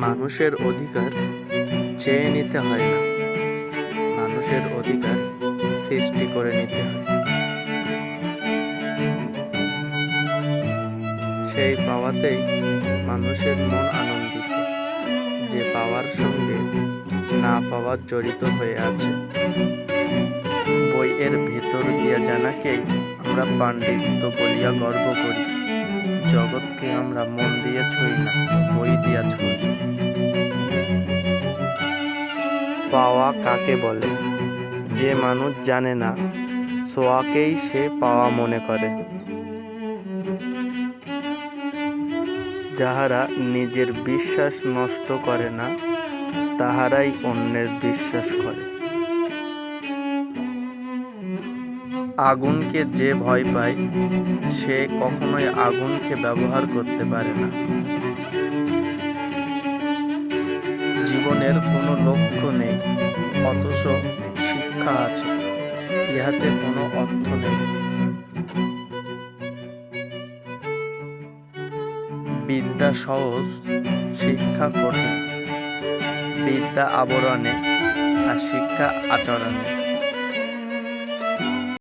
মানুষের অধিকার চেয়ে নিতে হয় না, মানুষের অধিকার সৃষ্টি করে নিতে হয়। সেই পাওয়াতেই মানুষের মন আনন্দিত, যে পাওয়ার সঙ্গে না পাওয়া জড়িত হয়ে আছে। বইয়ের ভিতর দিয়া জানাকেই আমরা পাণ্ডিত্য বলিয়া গর্ব করি, জগৎকে আমরা মন দিয়া ছুঁই না, বই দিয়া ছুঁই। পাওয়া কাকে বলে? যে মানুষ জানে না, সোয়াকেই সে পাওয়া মনে করে। যাহারা নিজের বিশ্বাস নষ্ট করে না, তাহারাই অন্যের বিশ্বাস করে। আগুনকে যে ভয় পায়, সে কখনোই আগুনকে ব্যবহার করতে পারে না। জীবনের কোনো লক্ষ্য নেই, অথচ শিক্ষা আছে, ইহাতে কোনো অর্থ নেই। বিদ্যা সহজ, শিক্ষা কঠিন। বিদ্যা আবরণে, আর শিক্ষা আচরণে।